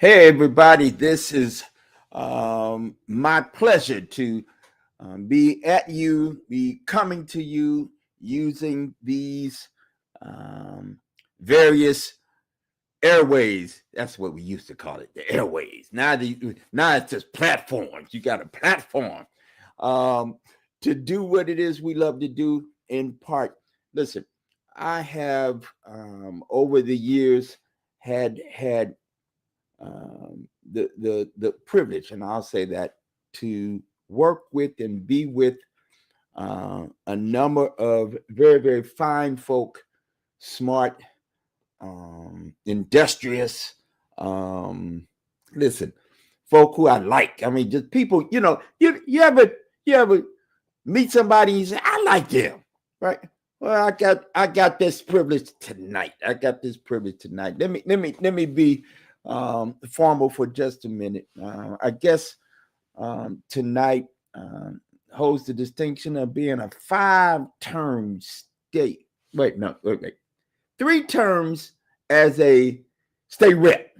Hey, everybody, this is my pleasure to be coming to you using these um, various airways. That's what we used to call it, the airways. Now it's just platforms. You got a platform um, to do what it is we love to do in part. Listen, I have over the years had the privilege, and I'll say that, to work with and be with a number of very, very fine folk, smart, industrious. Um, Listen, folk who I like. I mean, just people. You ever meet somebody and you say, "I like them," right? Well, I got this privilege tonight. I got this privilege tonight. Let me be formal for just a minute. I guess tonight holds the distinction of being a five-term state. Wait, no, wait. Three terms as a state rep.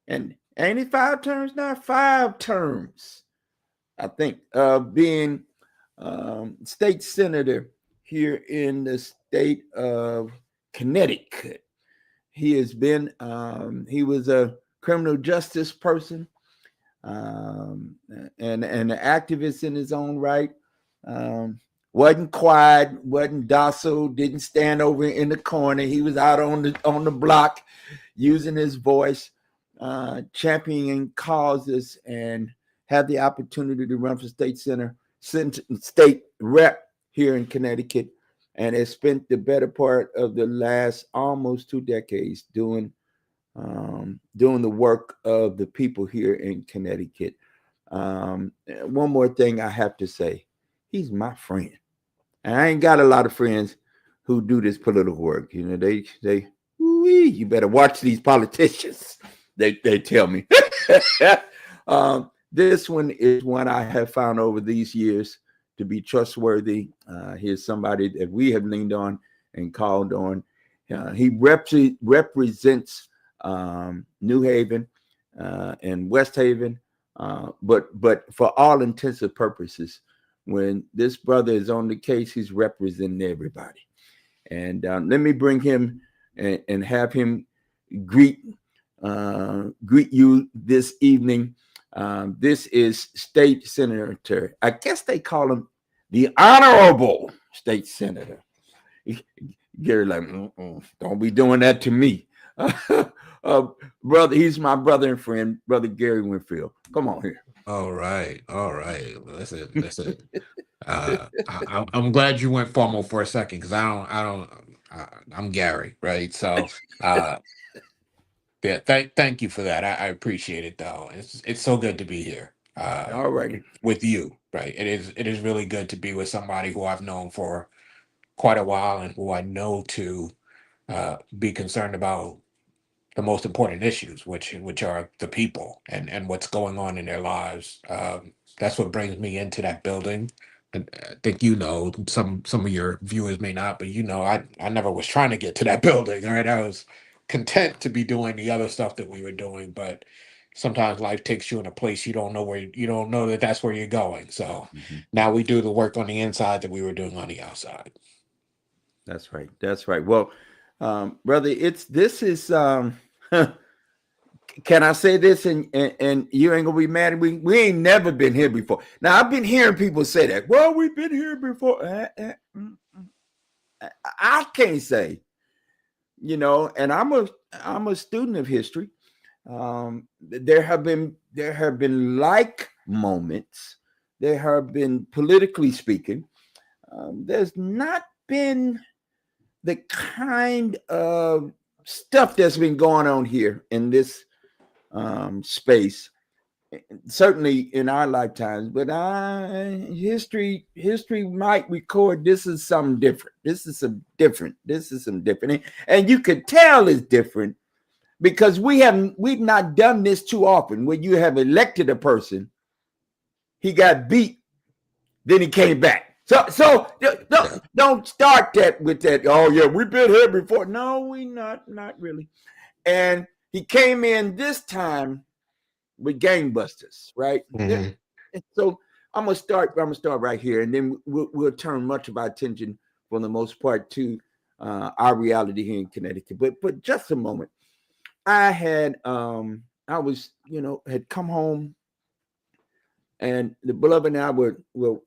And ain't it five terms now? Five terms, I think, being state senator here in the state of Connecticut. He was a criminal justice person, and an activist in his own right. Um, wasn't quiet, wasn't docile, didn't stand over in the corner. He was out on the block using his voice, championing causes, and had the opportunity to run for state rep here in Connecticut, and has spent the better part of the last almost 2 decades doing the work of the people here in Connecticut. One more thing I have to say, he's my friend. And I ain't got a lot of friends who do this political work. You know, you better watch these politicians. They tell me. This one is one I have found over these years to be trustworthy. Here's somebody that we have leaned on and called on. He represents New Haven and West Haven, but for all intents and purposes, when this brother is on the case, he's representing everybody. And let me bring him and have him greet you this evening. This is State Senator. I guess they call him the Honorable State Senator. Gary, like, don't be doing that to me. Brother, he's my brother and friend, Brother Gary Winfield. Come on here. All right. Listen. I'm glad you went formal for a second because I'm Gary, right? So, yeah, thank you for that. I appreciate it though. It's so good to be here. All righty. With you, right? It is really good to be with somebody who I've known for quite a while and who I know to be concerned about the most important issues, which are the people and what's going on in their lives. That's what brings me into that building. And I think some of your viewers may not, but I never was trying to get to that building. All right, I was content to be doing the other stuff that we were doing, but sometimes life takes you in a place you don't know where you don't know that that's where you're going. So now we do the work on the inside that we were doing on the outside. That's right. That's right. Well, brother, this is can I say this and you ain't gonna be mad? We ain't never been here before. Now I've been hearing people say that. Well, we've been here before. I can't say, and I'm a student of history. There have been like moments. There have been, politically speaking, there's not been the kind of stuff that's been going on here in this space, certainly in our lifetimes. But history might record this is something different. This is some different, and you could tell it's different because we've not done this too often. When you have elected a person, he got beat, then he came back. So don't start that with that. Oh yeah, we've been here before. No, we not really. And He came in this time with gangbusters, right? Hmm. So I'm gonna start. I'm gonna start right here, and then we'll turn much of our attention, for the most part, to our reality here in Connecticut. But just a moment, I was had come home, and the beloved and I were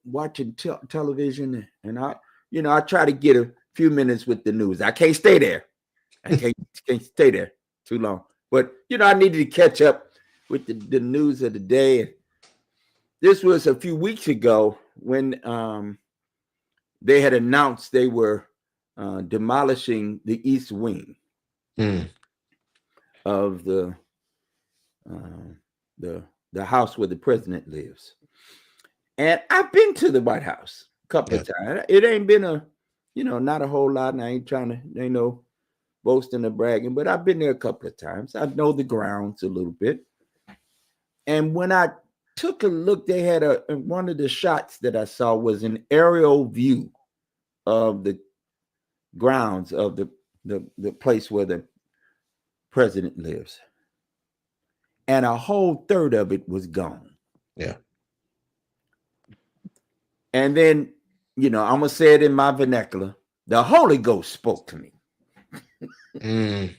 watching television, and I try to get a few minutes with the news. I can't stay there. I can't stay there too long. But I needed to catch up with the news of the day. This was a few weeks ago when they had announced they were demolishing the east wing Mm. of uh, the the house where the president lives. And I've been to the White House a couple Yeah. of times. It ain't been not a whole lot. And I ain't trying to, boasting or bragging, but I've been there a couple of times. I know the grounds a little bit. And when I took a look, they had one of the shots that I saw was an aerial view of the grounds of the place where the president lives. And a whole third of it was gone. Yeah. And then, I'm gonna say it in my vernacular. The Holy Ghost spoke to me. Mm.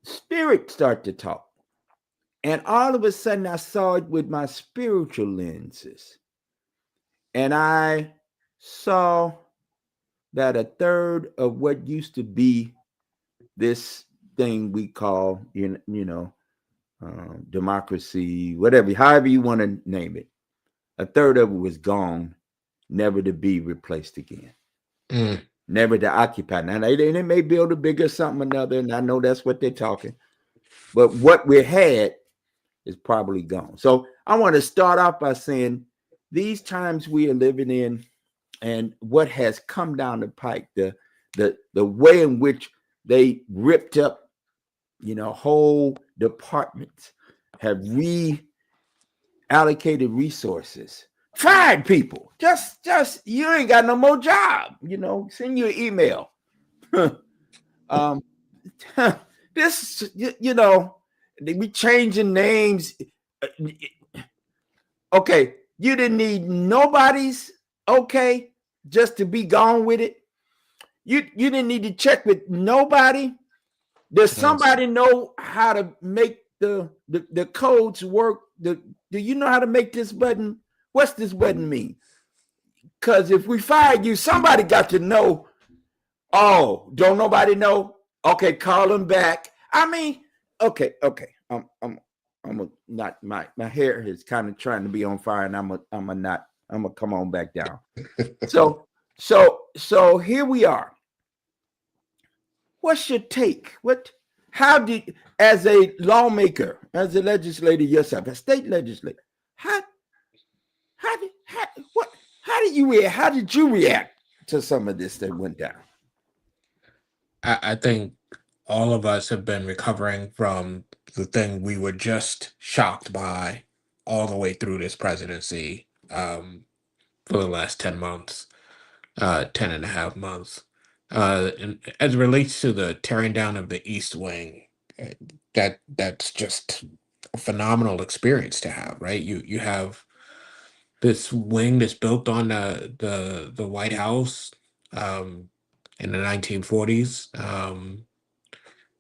Spirit started to talk. And all of a sudden I saw it with my spiritual lenses. And I saw that a third of what used to be this thing we call, democracy, whatever, however you want to name it, a third of it was gone, never to be replaced again, Mm. never to occupy. Now they may build a bigger something or another, and I know that's what they're talking, but what we had is probably gone. So I want to start off by saying these times we are living in, and what has come down the pike, the way in which they ripped up, whole departments, have reallocated resources, fired people. Just you ain't got no more job. Send you an email. um, this, they be changing names. Okay, you didn't need nobody's okay just to be gone with it. You didn't need to check with nobody. Does Yes. somebody know how to make the codes work? Do you know how to make this button? What's this button mean? Because if we fired you, somebody got to know. Oh, don't nobody know? Okay, call them back. I mean, okay. I'm a not my hair is kind of trying to be on fire, and I'm a not. I'm gonna come on back down. So here we are. What's your take? How did, as a lawmaker, as a legislator yourself, a state legislator, how how did how what how did you react? How did you react to some of this that went down? I think all of us have been recovering from the thing we were just shocked by all the way through this presidency, for the last 10 months, 10 and a half months. And as it relates to the tearing down of the East Wing, uh, that's just a phenomenal experience to have, right? You have this wing that's built on the White House, um, in the 1940s.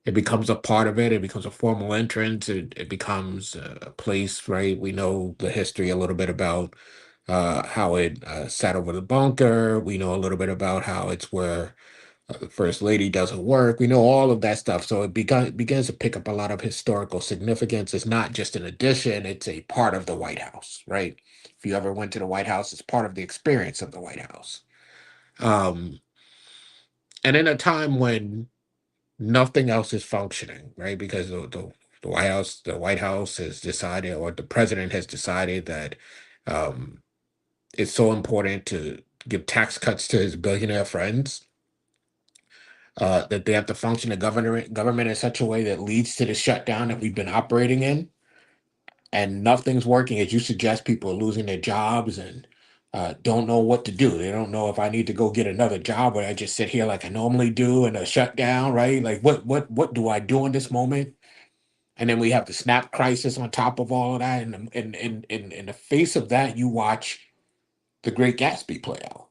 It becomes a part of it. It becomes a formal entrance. It becomes a place, right? We know the history a little bit about how it sat over the bunker. We know a little bit about how it's where the first lady does her work. We know all of that stuff. So it begins to pick up a lot of historical significance. It's not just an addition, it's a part of the White House, right? If you ever went to the White House, it's part of the experience of the White House. Um, and in a time when nothing else is functioning, right? Because the White House has decided, or the president has decided that um, it's so important to give tax cuts to his billionaire friends, that they have to function the government in such a way that leads to the shutdown that we've been operating in, and nothing's working. As you suggest, people are losing their jobs, and don't know what to do. They don't know if I need to go get another job or I just sit here like I normally do in a shutdown, right? Like what do I do in this moment? And then we have the SNAP crisis on top of all of that. And in the face of that, you watch the Great Gatsby play out.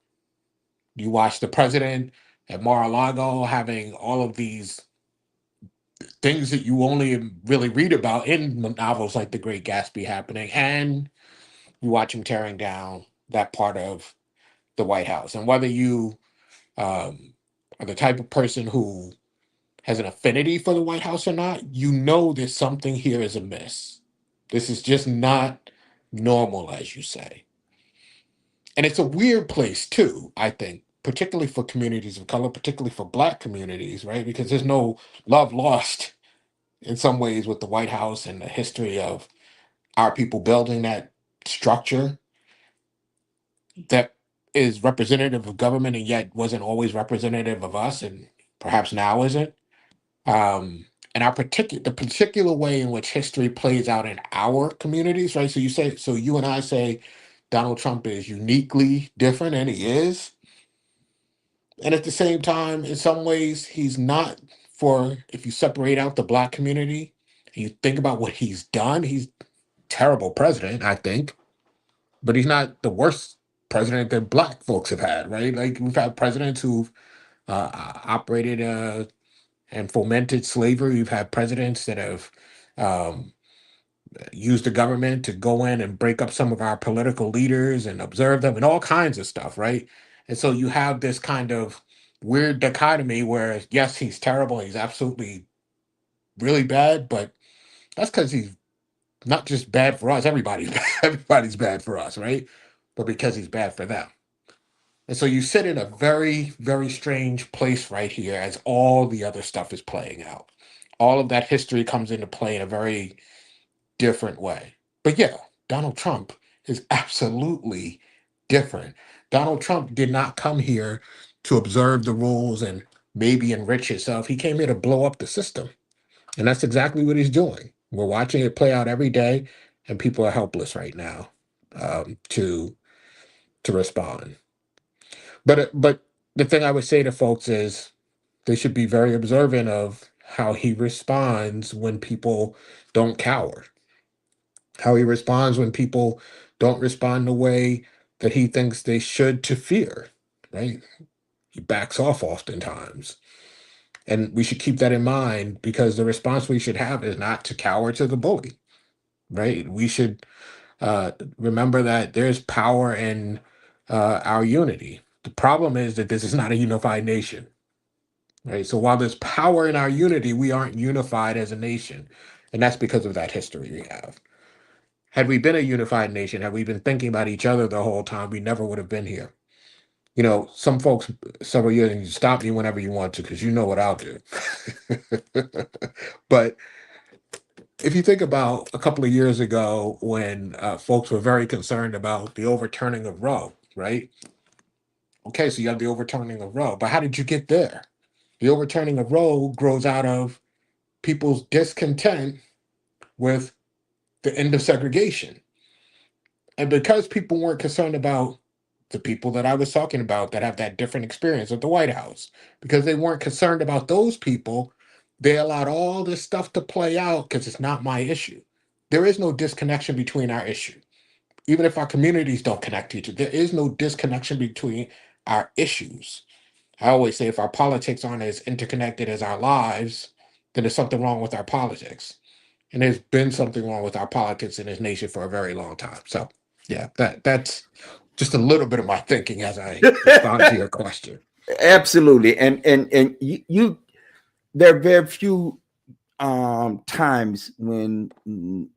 You watch the president at Mar-a-Lago having all of these things that you only really read about in novels like The Great Gatsby happening, and you watch him tearing down that part of the White House. And whether you are the type of person who has an affinity for the White House or not, you know that something here is amiss. This is just not normal, as you say. And it's a weird place too, I think, particularly for communities of color, particularly for Black communities, right? Because there's no love lost in some ways with the White House and the history of our people building that structure that is representative of government and yet wasn't always representative of us and perhaps now isn't. Um, and the particular way in which history plays out in our communities, right? So you and I say Donald Trump is uniquely different, and he is. And at the same time, in some ways, he's not. For if you separate out the Black community and you think about what he's done, he's terrible president, I think, but he's not the worst president that Black folks have had, right? Like we've had presidents who've operated and fomented slavery. We've had presidents that have um, used the government to go in and break up some of our political leaders and observe them and all kinds of stuff, right? And so you have this kind of weird dichotomy where, yes, he's terrible, he's absolutely really bad, but that's because he's not just bad for us. Everybody's bad for us, right? But because he's bad for them. And so you sit in a very, very strange place right here as all the other stuff is playing out. All of that history comes into play in a very different way. But yeah, Donald Trump is absolutely different. Donald Trump did not come here to observe the rules and maybe enrich himself. He came here to blow up the system. And that's exactly what he's doing. We're watching it play out every day, and people are helpless right now to respond. But the thing I would say to folks is they should be very observant of how he responds when people don't cower, how he responds when people don't respond the way that he thinks they should to fear, right? He backs off oftentimes. And we should keep that in mind because the response we should have is not to cower to the bully, right? We should remember that there's power in our unity. The problem is that this is not a unified nation, right? So while there's power in our unity, we aren't unified as a nation. And that's because of that history we have. Had we been a unified nation, had we been thinking about each other the whole time, we never would have been here. You know, some folks several years, and you stop me whenever you want to, because you know what I'll do. But if you think about a couple of years ago when folks were very concerned about the overturning of Roe, right? Okay, so you have the overturning of Roe, but how did you get there? The overturning of Roe grows out of people's discontent with the end of segregation. And because people weren't concerned about the people that I was talking about that have that different experience at the White House, because they weren't concerned about those people, they allowed all this stuff to play out because it's not my issue. There is no disconnection between our issue. Even if our communities don't connect to each other, there is no disconnection between our issues. I always say if our politics aren't as interconnected as our lives, then there's something wrong with our politics. And there's been something wrong with our politics in this nation for a very long time. So yeah, that's just a little bit of my thinking as I respond to your question. Absolutely. And there are very few times when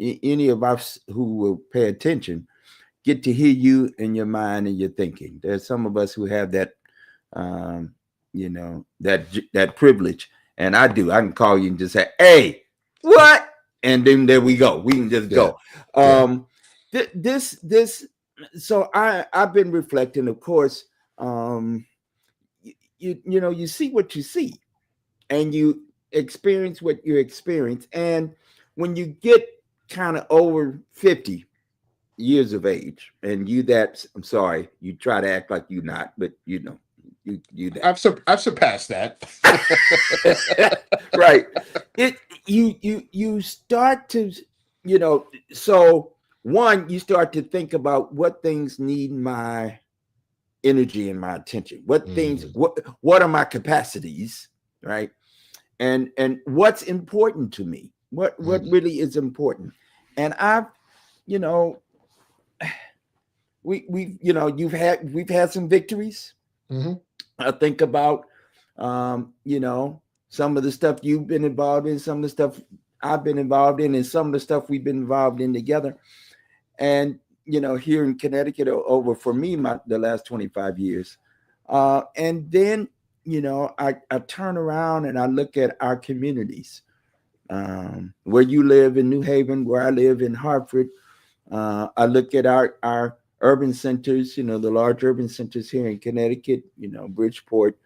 any of us who will pay attention get to hear you and your mind and your thinking. There's some of us who have that um, that privilege, and I do. I can call you and just say, "Hey, what?" And then there we go. We can just Yeah, go. yeah, This. So I've been reflecting, of course. Um, you see what you see, and you experience what you experience, and when you get kind of over 50, years of age, and you that I'm sorry, you try to act like you're not, but you know, you that. I've surpassed that. Right. It you start to, you know, so one, you start to think about what things need my energy and my attention. What things, Mhm. what are my capacities, right? And what's important to me? What Mhm. really is important? And I've, you know, we you know, we've had some victories. Mhm. I think about, you know, some of the stuff you've been involved in, some of the stuff I've been involved in, and some of the stuff we've been involved in together. And you know, here in Connecticut, over for me, the last 25 years. And then, you know, I turn around and I look at our communities, where you live in New Haven, where I live in Hartford. I look at our urban centers, you know, the large urban centers here in Connecticut, you know, Bridgeport,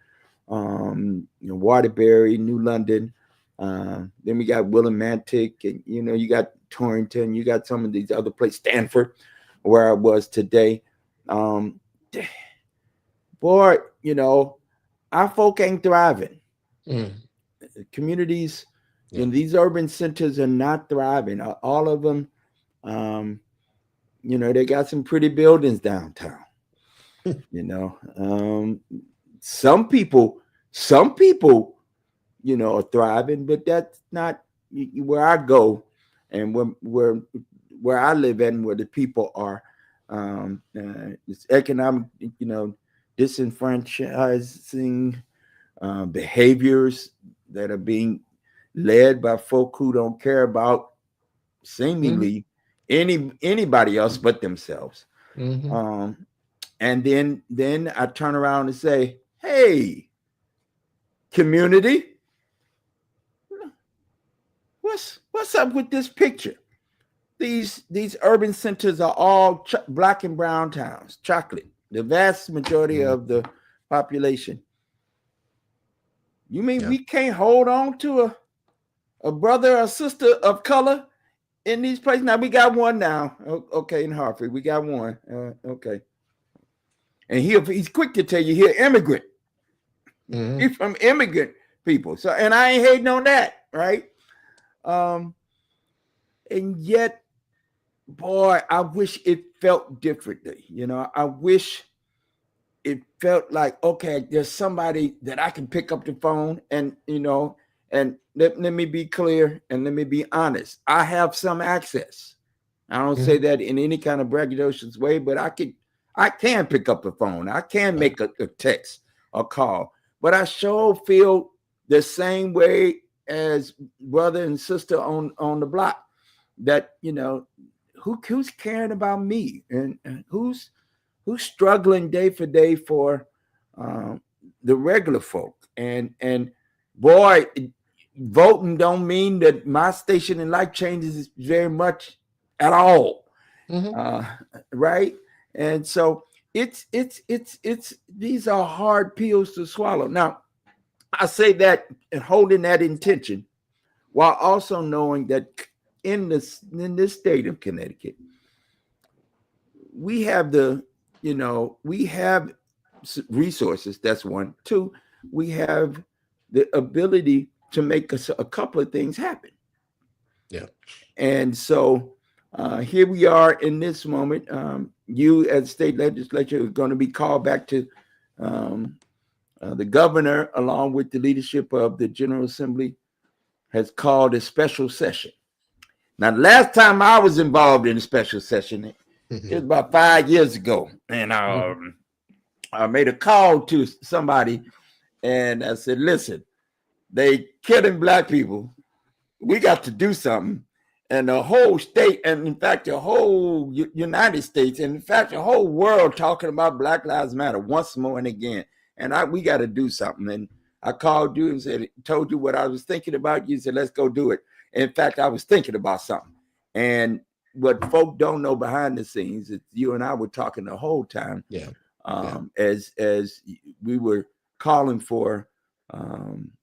you know, Waterbury, New London. Then we got Willimantic, and you know, you got Torrington, you got some of these other places, Stanford, where I was today. Um, boy, you know, our folk ain't thriving. Mhm. Communities Yeah. in these urban centers are not thriving. All of them, um, you know, they got some pretty buildings downtown. You know, some people, some people you know, are thriving, but that's not where I go, and where I live and where the people are. It's economic, you know, disenfranchising behaviors that are being led by folk who don't care about Mhm. seemingly anybody else but themselves. Mhm. Um, and then I turn around and say, "Hey, community, what's up with this picture? These urban centers are all black and brown towns, chocolate. The vast majority Mhm. of the population. You mean Yeah. we can't hold on to a brother or sister of color in these places? Now we got one now. Okay, in Hartford, we got one. Okay, and he's quick to tell you here, immigrant. Mhm. He's from immigrant people. So, and I ain't hating on that, right? Um, and yet, boy, I wish it felt differently. You know, I wish it felt like, okay, there's somebody that I can pick up the phone and, you know, and let me be clear and let me be honest. I have some access. I don't say Mhm. that in any kind of braggadocious way, but I can pick up the phone. I can Right. make a text or call. But I sure feel the same way as brother and sister on the block, that, you know, who's caring about me, and who's struggling day for day for um, the regular folk. And boy, voting don't mean that my station in life changes very much at all, Mhm. uh, right? And so it's these are hard pills to swallow. Now I say that and holding that intention while also knowing that in this state of Connecticut, we have the, you know, we have resources. That's one. Two, we have the ability to make a couple of things happen. Yeah. And so here we are in this moment. You, as state legislature, are going to be called back to um, the governor, along with the leadership of the General Assembly, has called a special session. Now, the last time I was involved in a special session, it was Mhm. about 5 years ago, and Mhm. I made a call to somebody, and I said, "Listen, they killing black people. We got to do something." And the whole state, and in fact, the whole United States, and in fact, the whole world talking about Black Lives Matter once more and again. And we got to do something. And I called you and said, told you what I was thinking about. You said, let's go do it. In fact, I was thinking about something. And what folk don't know behind the scenes is you and I were talking the whole time, Yeah. Yeah. as we were calling for,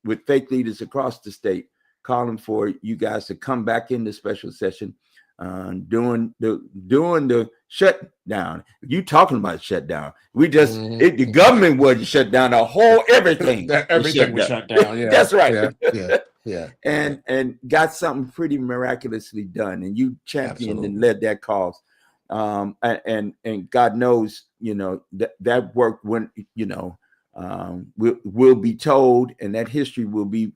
with faith leaders across the state, calling for you guys to come back into special session. during the shutdown. You talking about shutdown? The Mhm. government wasn't shut down. The whole everything That was everything shut was down. shut down. Yeah, That's right. yeah, yeah, yeah, yeah. And got something pretty miraculously done, and you championed and Absolutely. led that cause. And God knows, that work when will be told, and that history will be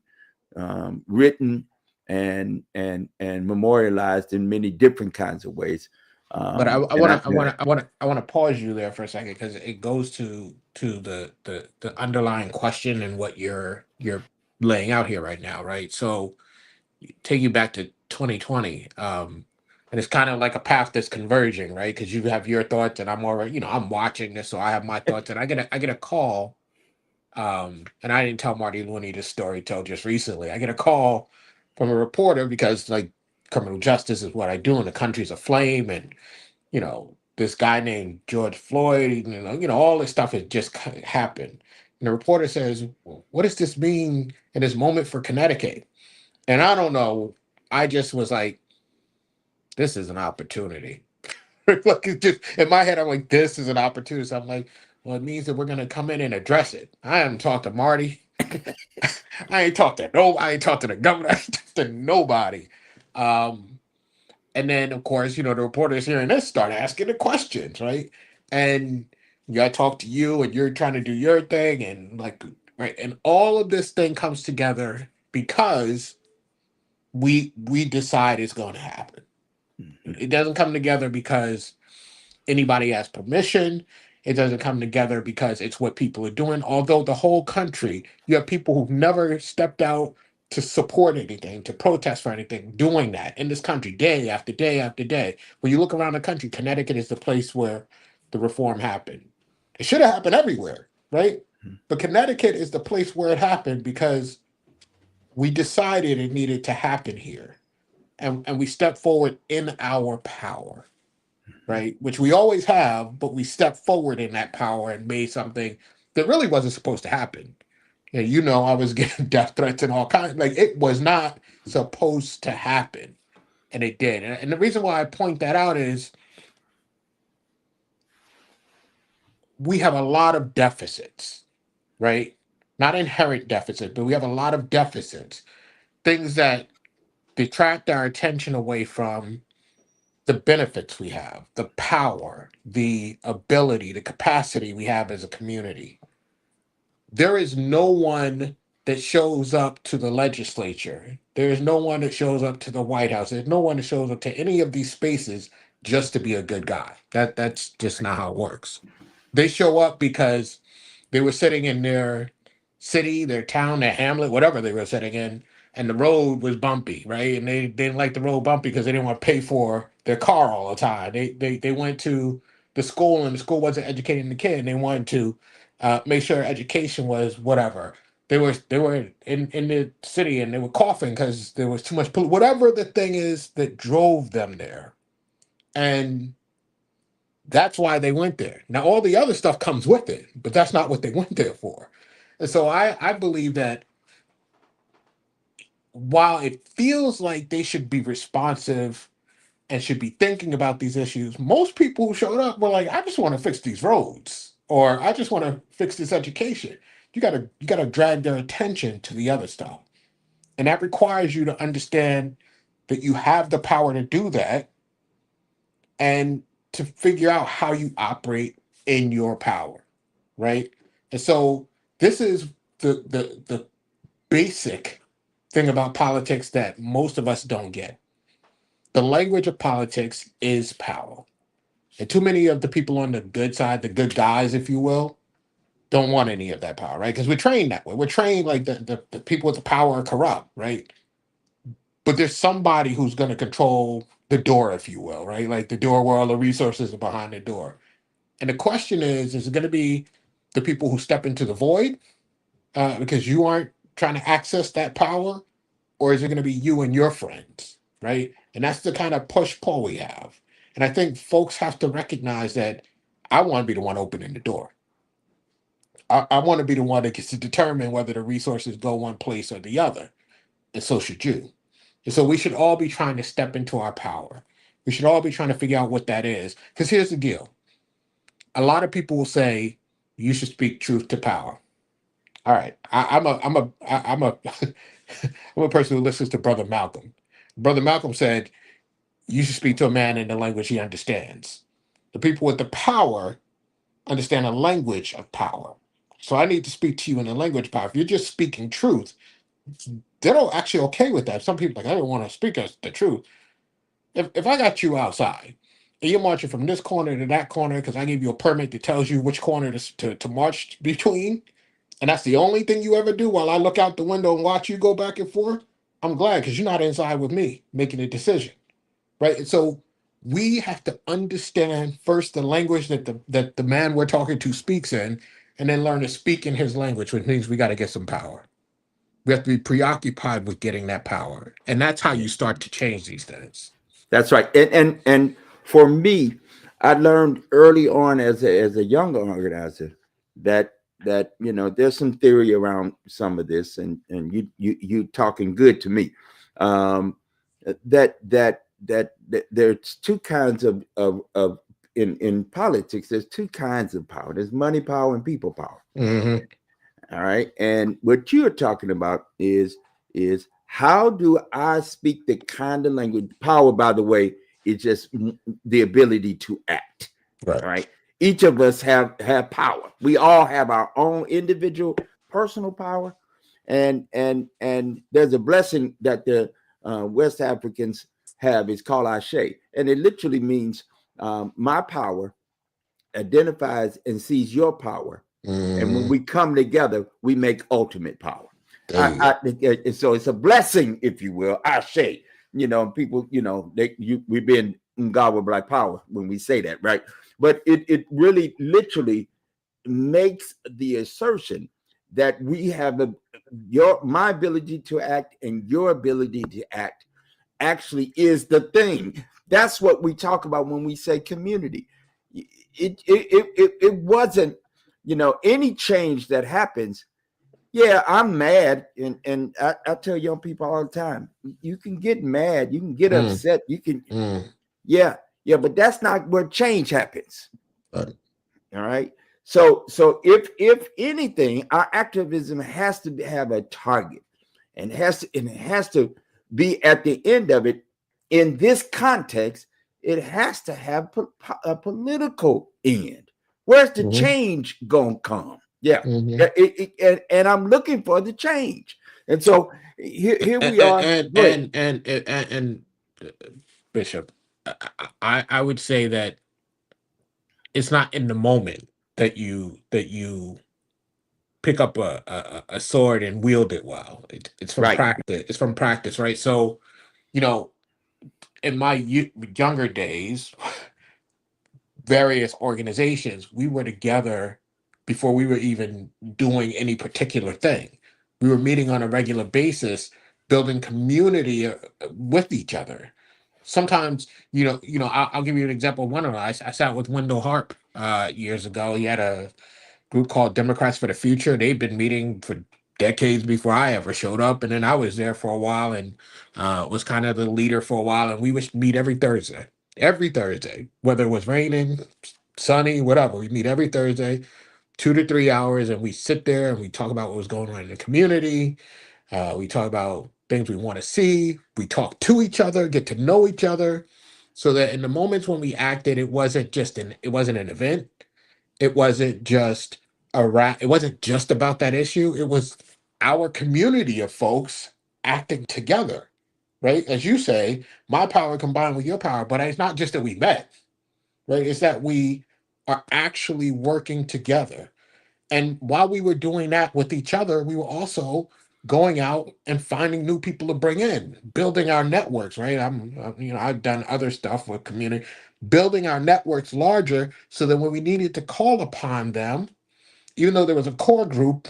written and memorialized in many different kinds of ways. But I And want I, to I want to I want to I want to pause you there for a second because it goes to the underlying question and what you're laying out here right now, right? So take you back to 2020, and it's kind of like a path that's converging, right? Because you have your thoughts, and I'm already, I'm watching this, so I have my thoughts, and I get a call, and I didn't tell Marty Looney this story till just recently. I get a call from a reporter because like criminal justice is what I do, and the country's aflame, and this guy named George Floyd, all this stuff has just happened. And the reporter says, "Well, what does this mean in this moment for Connecticut?" And I don't know. I just was like, this is an opportunity. Like it's just in my head, I'm like, this is an opportunity. So I'm like, well, it means that we're gonna come in and address it. I haven't talked to Marty. I ain't talked to no. I ain't talked to the governor. I ain't talked to nobody. Um, And then, of course, the reporters hearing this start asking the questions, right? And I talk to you, and you're trying to do your thing, and like, right, and all of this thing comes together because we decide it's going to happen. It doesn't come together because anybody has permission. It doesn't come together because it's what people are doing. Although the whole country, you have people who've never stepped out to support anything, to protest for anything, doing that in this country day after day after day. When you look around the country, Connecticut is the place where the reform happened. It should have happened everywhere, right? But Connecticut is the place where it happened because we decided it needed to happen here. And we stepped forward in our power, right? Which we always have, but we stepped forward in that power and made something that really wasn't supposed to happen. And I was getting death threats and all kinds. Like it was not supposed to happen, and it did. And the reason why I point that out is we have a lot of deficits, right? Not inherent deficits, but we have a lot of deficits, things that detract our attention away from the benefits we have, the power, the ability, the capacity we have as a community. There is no one that shows up to the legislature. There is no one that shows up to the White House. There's no one that shows up to any of these spaces just to be a good guy. That's just not how it works. They show up because they were sitting in their city, their town, their hamlet, whatever they were sitting in, and the road was bumpy, right? And they didn't like the road bumpy because they didn't want to pay for their car all the time. They went to the school, and the school wasn't educating the kid, and they wanted to make sure education was whatever. They were in the city, and they were coughing because there was too much whatever the thing is that drove them there. And that's why they went there. Now, all the other stuff comes with it, but that's not what they went there for. And so I believe that while it feels like they should be responsive and should be thinking about these issues, most people who showed up were like, I just want to fix these roads, or I just want to fix this education. You gotta drag their attention to the other stuff. And that requires you to understand that you have the power to do that and to figure out how you operate in your power, right? And so this is the basic thing about politics that most of us don't get. The language of politics is power. And too many of the people on the good side, the good guys, if you will, don't want any of that power, right? Because we're trained that way. We're trained like the people with the power are corrupt, right? But there's somebody who's going to control the door, if you will, right? Like the door where all the resources are behind the door. And the question is it going to be the people who step into the void because you aren't trying to access that power? Or is it going to be you and your friends, right? And that's the kind of push pull we have. And I think folks have to recognize that I want to be the one opening the door. I want to be the one that gets to determine whether the resources go one place or the other. And so should you. And so we should all be trying to step into our power. We should all be trying to figure out what that is. Because here's the deal: a lot of people will say you should speak truth to power. All right, I'm a person who listens to Brother Malcolm. Brother Malcolm said you should speak to a man in the language he understands. The people with the power understand a language of power. So I need to speak to you in a language of power. If you're just speaking truth, they're not actually okay with that. Some people are like, I don't want to speak as the truth. If I got you outside and you're marching from this corner to that corner because I gave you a permit that tells you which corner to march between, and that's the only thing you ever do while I look out the window and watch you go back and forth, I'm glad because you're not inside with me making a decision, right? And so we have to understand first the language that the man we're talking to speaks in, and then learn to speak in his language, which means we got to get some power. We have to be preoccupied with getting that power, and that's how you start to change these things. That's right. And for me, I learned early on as a younger organizer that there's some theory around some of this, and you talking good to me. Um, that there's two kinds of in politics. There's two kinds of power. There's money power and people power. Hmm. All right. And what you're talking about is how do I speak the kind of language? Power, by the way, is just the ability to act. Right. All right. Each of us have power. We all have our own individual personal power, and there's a blessing that the West Africans have. It's called Ashe, and it literally means my power identifies and sees your power, and when Hmm. we come together, we make ultimate power. There you go. So it's a blessing, if you will. I say, people, we've been God with black power when we say that, right? But it really literally makes the assertion that we have my ability to act and your ability to act actually is the thing. That's what we talk about when we say community. It wasn't, any change that happens. Yeah, I'm mad, and I tell young people all the time, you can get mad, you can get Mm, upset, you can, mm, yeah, yeah, but that's not where change happens. right. All right. So if anything, our activism has to have a target, and it has to be at the end of it. In this context, it has to have a political end. Where's the Hmm. change gonna come? Yeah, Hmm. and I'm looking for the change. And so here And we are. Go ahead. uh, Bishop, I would say that it's not in the moment that you pick up a sword and wield it well. It's from Right, practice. It's from practice, right? So you know, in my younger days, various organizations, we were together before we were even doing any particular thing. We were meeting on a regular basis, building community with each other. Sometimes, I'll give you an example. One of them, I sat with Wendell Harp years ago. He had a group called Democrats for the Future. They've been meeting for decades before I ever showed up, and then I was there for a while and was kind of the leader for a while. And we would meet every Thursday, whether it was raining, sunny, whatever. We meet every Thursday, 2 to 3 hours, and we sit there and we talk about what was going on in the community. We talk about things we want to see. We talk to each other, get to know each other, so that in the moments when we acted, it wasn't an event. It wasn't just it wasn't just about that issue. It was our community of folks acting together, right? As you say, my power combined with your power, but it's not just that we met, right? It's that we are actually working together. And while we were doing that with each other, we were also going out and finding new people to bring in, building our networks, right? I've done other stuff with community, building our networks larger so that when we needed to call upon them, even though there was a core group,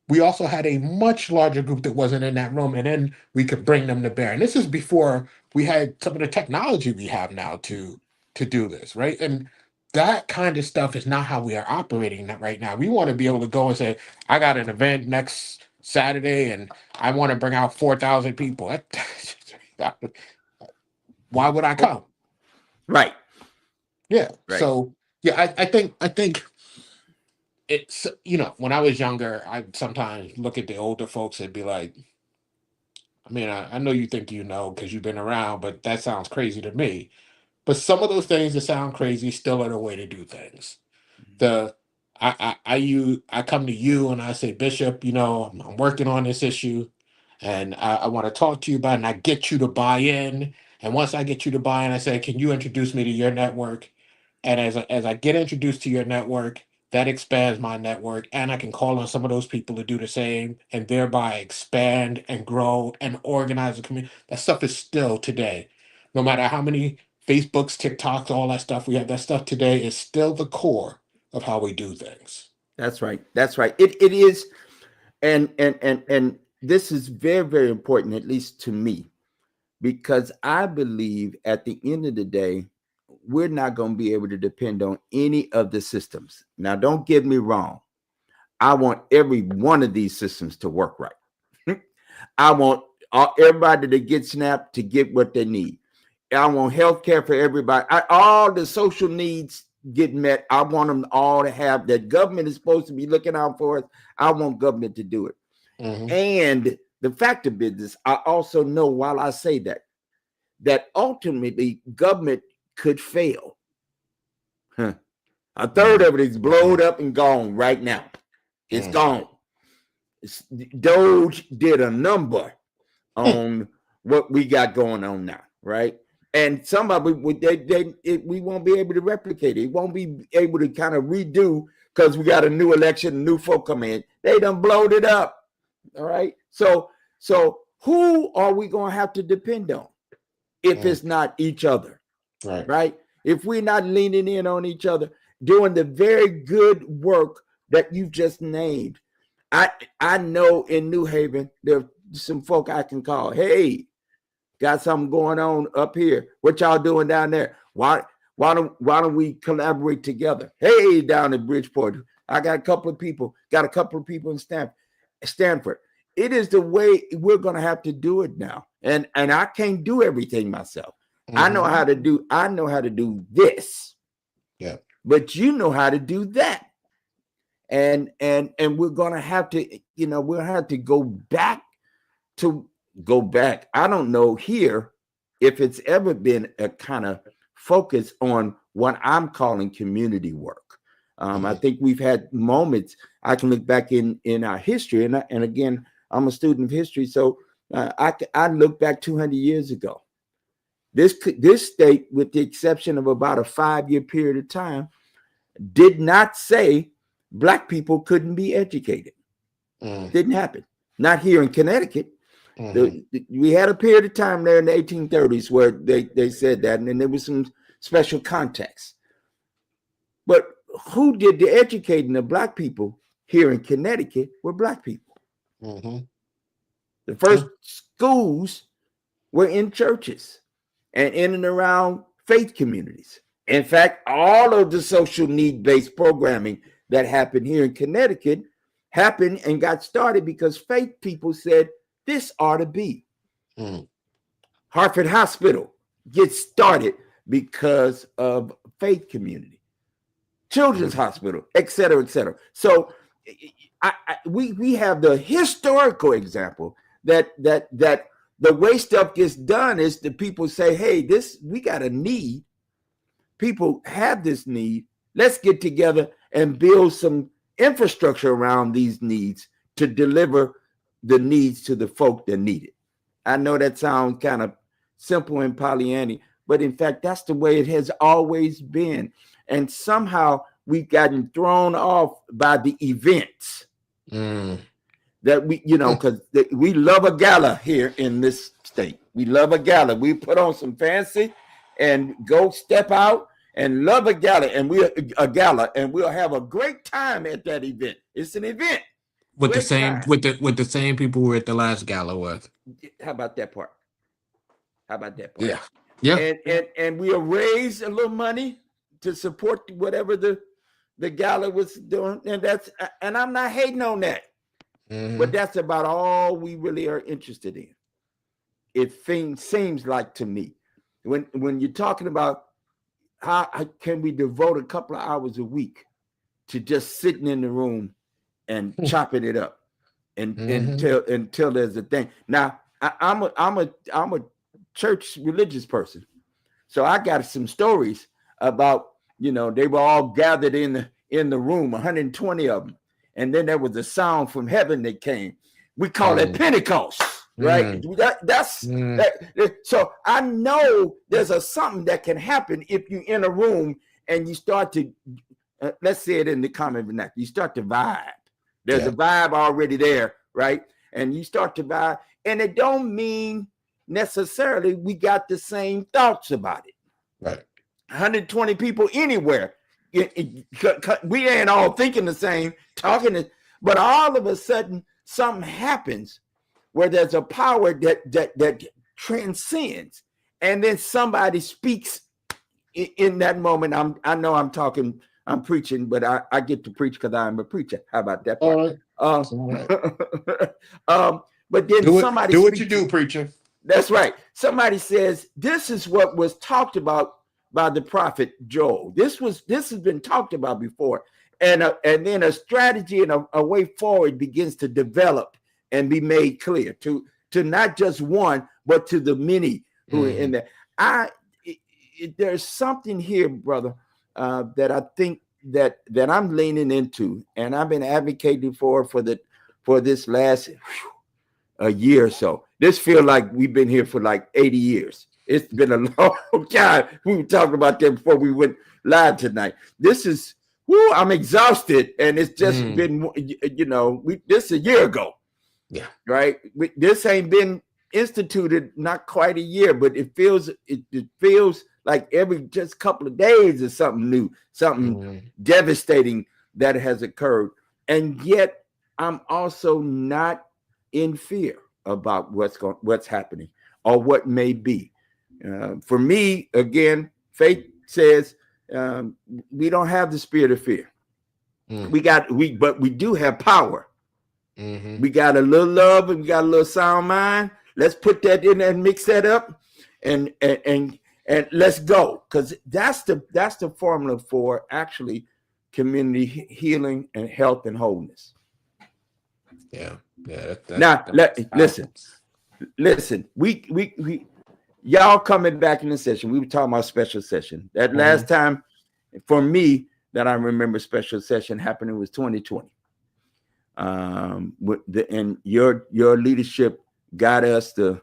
we also had a much larger group that wasn't in that room, and then we could bring them to bear. And this is before we had some of the technology we have now to do this, right? And that kind of stuff is not how we are operating right now. We want to be able to go and say, I got an event next Saturday and I want to bring out 4,000 people. Why would I come? Right. Yeah. Right. So yeah, I think it's, when I was younger, I sometimes look at the older folks and be like, I mean, I know you think you know because you've been around, but that sounds crazy to me. But some of those things that sound crazy still are the way to do things. The I come to you and I say, Bishop, I'm working on this issue, and I want to talk to you about it, and I get you to buy in. And once I get you to buy in, I say, can you introduce me to your network? And as I get introduced to your network, that expands my network, and I can call on some of those people to do the same, and thereby expand and grow and organize a community. That stuff is still today, no matter how many Facebooks, TikToks, all that stuff we have. That stuff today is still the core of how we do things. That's right. That's right. It is, and this is very, very important, at least to me, because I believe at the end of the day, we're not going to be able to depend on any of the systems. Now, don't get me wrong. I want every one of these systems to work right. I want everybody that gets SNAP to get what they need. I want health care for everybody. All the social needs get met. I want them all to have that. Government is supposed to be looking out for us. I want government to do it. Hmm. And the fact of business, I also know while I say that ultimately government could fail. Huh. A third of it is blowed up and gone right now. It's gone. Doge did a number on what we got going on now, right? And some of it, we won't be able to replicate it. It won't be able to kind of redo because we got a new election, new folk come in. They done blowed it up. All right. So who are we gonna have to depend on if it's not each other? Right. Right? If we're not leaning in on each other, doing the very good work that you just named. I know in New Haven there's some folk I can call. Hey, got something going on up here. What y'all doing down there? Why don't we collaborate together? Hey, down in Bridgeport, I got a couple of people. Got a couple of people in Stanford. It is the way we're gonna have to do it now. And I can't do everything myself. I know how to do this, Yeah. but you know how to do that. And we're gonna have to, we'll have to go back. I don't know here if it's ever been a kind of focus on what I'm calling community work. I think we've had moments. I can look back in our history, and again, I'm a student of history, so I look back 200 years ago. This state, with the exception of about a 5-year period of time, did not say black people couldn't be educated. Didn't happen. Not here in Connecticut. We had a period of time there in the 1830s where they said that, and then there was some special context. But who did the educating of black people here in Connecticut were black people. The first schools were in churches and in and around faith communities. In fact, all of the social need-based programming that happened here in Connecticut happened and got started because faith people said, this ought to be. Hartford Hospital gets started because of faith community. Children's Hospital, et cetera, et cetera. So we have the historical example that the way stuff gets done is the people say, hey, we got a need. People have this need. Let's get together and build some infrastructure around these needs to deliver the needs to the folk that need it. I know that sounds kind of simple and Pollyanny, but in fact, that's the way it has always been. And somehow we've gotten thrown off by the events that because we love a gala here in this state. We love a gala. We put on some fancy and go step out and love a gala, and we'll have a great time at that event. It's an event. With the Great same time. with the same people we were at the last gala with. How about that part? Yeah. Yeah. And we'll raise a little money to support whatever the gala was doing, and I'm not hating on that, but that's about all we really are interested in. It seems like to me when you're talking about can we devote a couple of hours a week to just sitting in the room and chopping it up and until there's a thing. Now I'm a church religious person, so I got some stories about, they were all gathered in the room, 120 of them, and then there was a sound from heaven that came. We call it Pentecost, right? That's that. So I know there's something that can happen if you're in a room and you start to, let's say it in the common vernacular, you start to vibe. There's a vibe already there, right? And you start to vibe, and it don't mean necessarily we got the same thoughts about it. Right. 120 people anywhere. We ain't all thinking the same, but all of a sudden something happens where there's a power that transcends, and then somebody speaks in that moment. I know I'm preaching, but I get to preach because I'm a preacher. How about that part? All right. But then somebody do what you do, preacher. That's right. Somebody says this is what was talked about by the prophet Joel. This has been talked about before, and then a strategy and a way forward begins to develop and be made clear to not just one, but to the many who are in there. There's something here, brother, that I think that I'm leaning into, and I've been advocating for this last a year or so. This feels like we've been here for like 80 years. It's been a long time. We were talking about that before we went live tonight. This is, I'm exhausted, and it's just been, this is a year ago. Yeah. Right. This ain't been instituted not quite a year, but it feels like every just couple of days is something new, something devastating that has occurred. And yet I'm also not in fear about what's happening or what may be. For me, again, faith says we don't have the spirit of fear. But we do have power. We got a little love and we got a little sound mind. Let's put that in and mix that up, and let's go, because that's the formula for actually community healing and health and wholeness. Yeah. Now, listen. We y'all coming back in the session. We were talking about special session. That last time for me that I remember special session happening was 2020. And your leadership got us the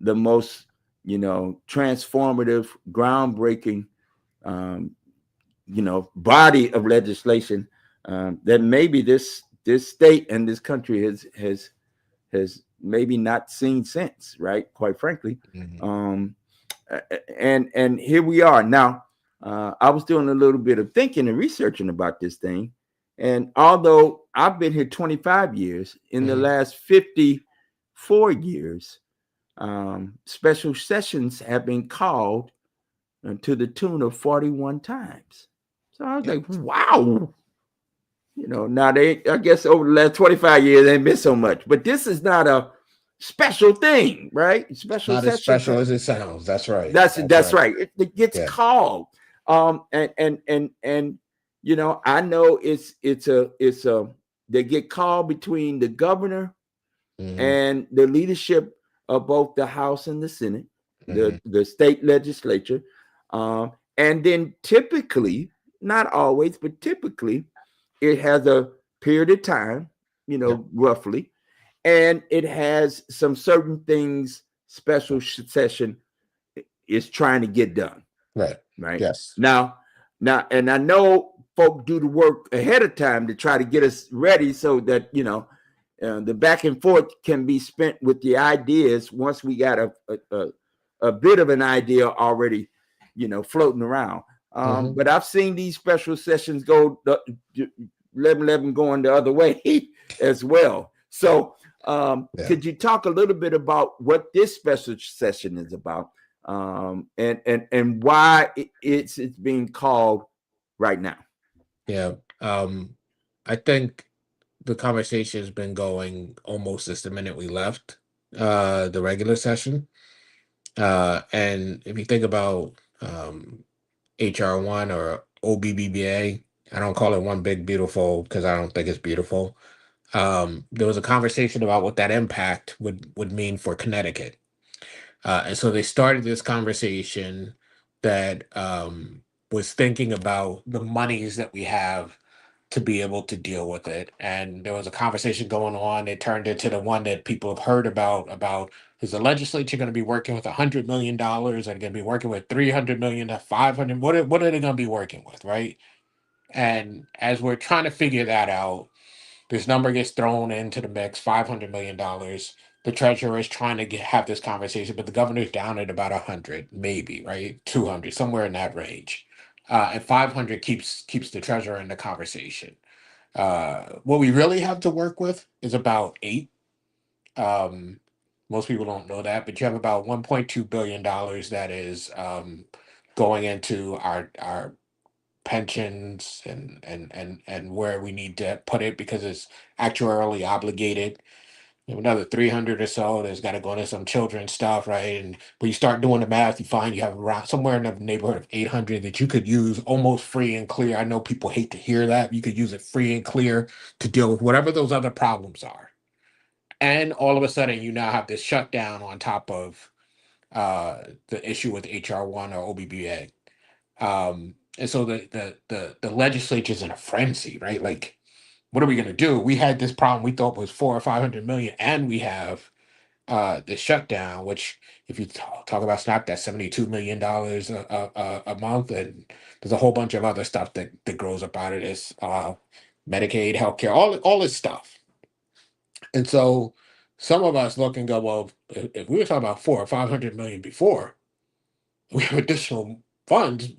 most transformative, groundbreaking body of legislation that maybe this state and this country has maybe not seen since, right? Quite frankly. And here we are now. I was doing a little bit of thinking and researching about this thing. And although I've been here 25 years, in the last 54 years, special sessions have been called to the tune of 41 times. So I was like, wow. Now I guess over the last 25 years, they ain't been so much. But this is not a special thing, right? Special not session. As special as it sounds. That's right. That's right. It gets called. And I know it's a they get called between the governor and the leadership of both the House and the Senate, the state legislature, and then typically, not always, but typically, it has a period of time, roughly, and it has some certain things special session is trying to get done. Right. Yes. Now, and I know folk do the work ahead of time to try to get us ready so that the back and forth can be spent with the ideas once we got a bit of an idea already floating around. But I've seen these special sessions go 11 going the other way as well. So could you talk a little bit about what this special session is about, and why it's being called right now? Yeah. I think the conversation has been going almost since the minute we left the regular session. And if you think about HR1 or OBBBA. I don't call it one big beautiful because I don't think it's beautiful. There was a conversation about what that impact would mean for Connecticut. And so they started this conversation that was thinking about the monies that we have to be able to deal with it. And there was a conversation going on. It turned into the one that people have heard about is the legislature going to be working with $100 million and going to be working with 300 million to 500? What are they going to be working with, right? And as we're trying to figure that out, this number gets thrown into the mix, $500 million. The treasurer is trying to have this conversation, but the governor's down at about 100, maybe, right? 200, somewhere in that range. And 500 keeps the treasurer in the conversation. What we really have to work with is about eight. Um, Most people don't know that, but you have about $1.2 billion that is going into our pensions and where we need to put it because it's actuarially obligated. You have another 300 or so that's got to go into some children's stuff, right? And when you start doing the math, you find you have around somewhere in the neighborhood of 800 that you could use almost free and clear. I know people hate to hear that. You could use it free and clear to deal with whatever those other problems are. And all of a sudden, you now have this shutdown on top of the issue with HR1 or OBBA. And so the legislature's in a frenzy, right? Like, what are we going to do? We had this problem we thought was 400 or 500 million, and we have the shutdown, which if you talk about SNAP, that's $72 million a month, and there's a whole bunch of other stuff that grows up out of this, Medicaid, healthcare, all this stuff. And so some of us look and go, well, if we were talking about 400 or 500 million before, we have additional funds.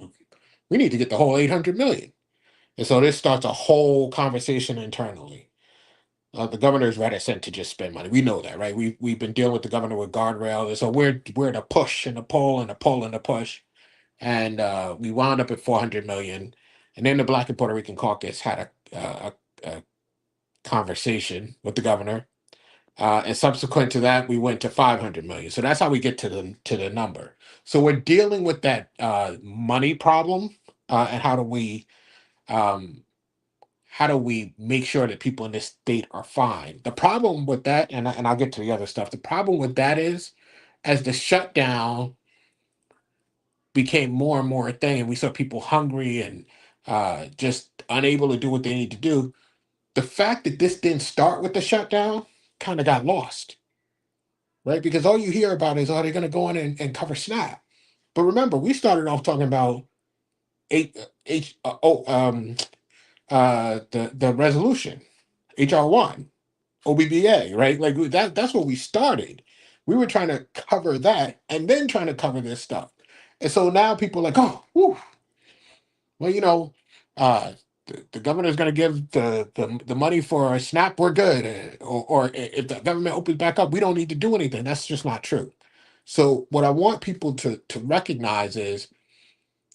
We need to get the whole 800 million. And so this starts a whole conversation internally. The governor is reticent to just spend money. We know that, right? We've been dealing with the governor with guardrails, and so we're the push and the pull and the pull and the push, and we wound up at 400 million. And then the Black and Puerto Rican Caucus had a conversation with the governor, and subsequent to that, we went to 500 million. So that's how we get to the number. So we're dealing with that money problem, and um, how do we make sure that people in this state are fine? The problem with that, and I'll get to the other stuff. The problem with that is, as the shutdown became more and more a thing, and we saw people hungry and just unable to do what they need to do, the fact that this didn't start with the shutdown kind of got lost, right? Because all you hear about is, oh, they're going to go in and cover SNAP. But remember, we started off talking about H, H the resolution, HR1, OBBA, right? Like that's what we started. We were trying to cover that and then trying to cover this stuff. And so now people are like, oh, whew, well, the governor's going to give the money for a SNAP, we're good. Or if the government opens back up, we don't need to do anything. That's just not true. So what I want people to recognize is,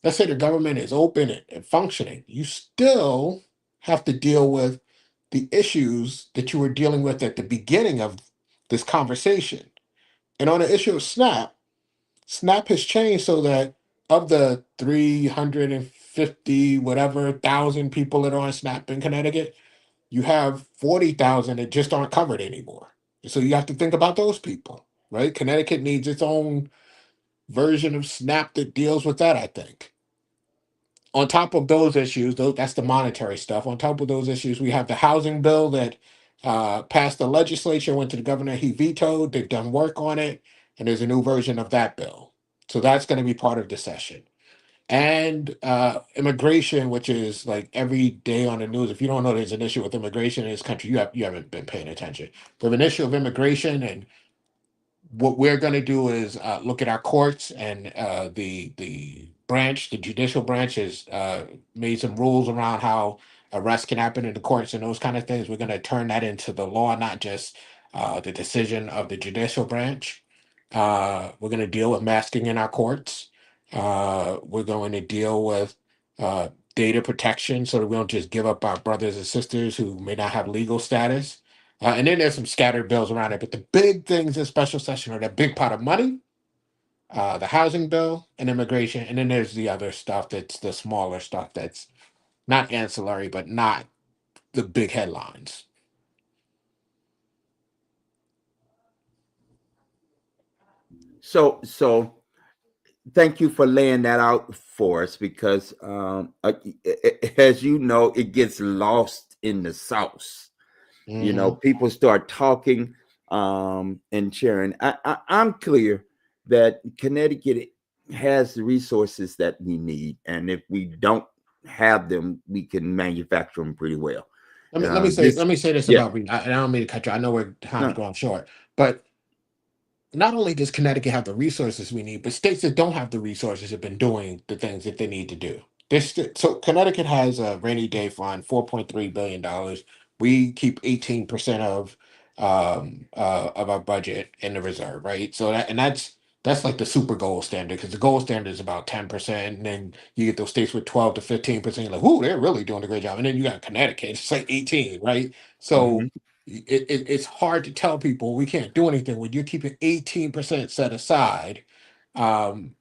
let's say the government is open and functioning, you still have to deal with the issues that you were dealing with at the beginning of this conversation. And on the issue of SNAP, SNAP has changed so that of the 350 whatever thousand people that are on SNAP in Connecticut, you have 40,000 that just aren't covered anymore. So you have to think about those people, right? Connecticut needs its own version of SNAP that deals with that, I think. On top of those issues, that's the monetary stuff. On top of those issues, we have the housing bill that passed the legislature, went to the governor, he vetoed. They've done work on it, and there's a new version of that bill. So that's going to be part of the session. And immigration, which is like every day on the news. If you don't know there's an issue with immigration in this country, you haven't been paying attention. We have an issue of immigration, and what we're going to do is look at our courts, and the judicial branch has made some rules around how arrests can happen in the courts and those kind of things. We're going to turn that into the law, not just the decision of the judicial branch. We're going to deal with masking in our courts. We're going to deal with data protection so that we don't just give up our brothers and sisters who may not have legal status. And then there's some scattered bills around it. But the big things in special session are that big pot of money the housing bill and immigration, and then there's the other stuff that's the smaller stuff that's not ancillary, but not the big headlines. So thank you for laying that out for us because, as you know, it gets lost in the sauce. Hmm. People start talking and sharing. I'm clear that Connecticut has the resources that we need, and if we don't have them, we can manufacture them pretty well. Let This, me say this yeah, about and I don't mean to cut you. I know where time's no, going short, but not only does Connecticut have the resources we need, but states that don't have the resources have been doing the things that they need to do. So Connecticut has a rainy day fund, $4.3 billion. We keep 18% of our budget in the reserve, right? So that's like the super gold standard because the gold standard is about 10%, and then you get those states with 12 to 15%. You're like, ooh, they're really doing a great job. And then you got Connecticut, it's like 18, right? So hmm it's hard to tell people we can't do anything when you're keeping 18% set aside. Um,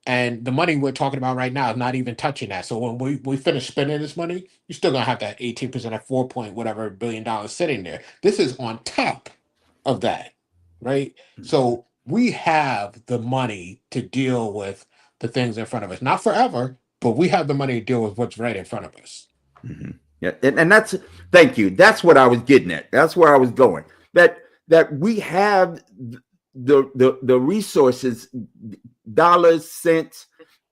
and the money we're talking about right now is not even touching that. So when we finish spending this money, you're still gonna have that 18% at 4 point whatever $1 billion sitting there. This is on top of that, right? So we have the money to deal with the things in front of us. Not forever, but we have the money to deal with what's right in front of us. hmm Yeah, and that's thank you. That's what I was getting at. That's where I was going. That we have the resources, dollars, cents,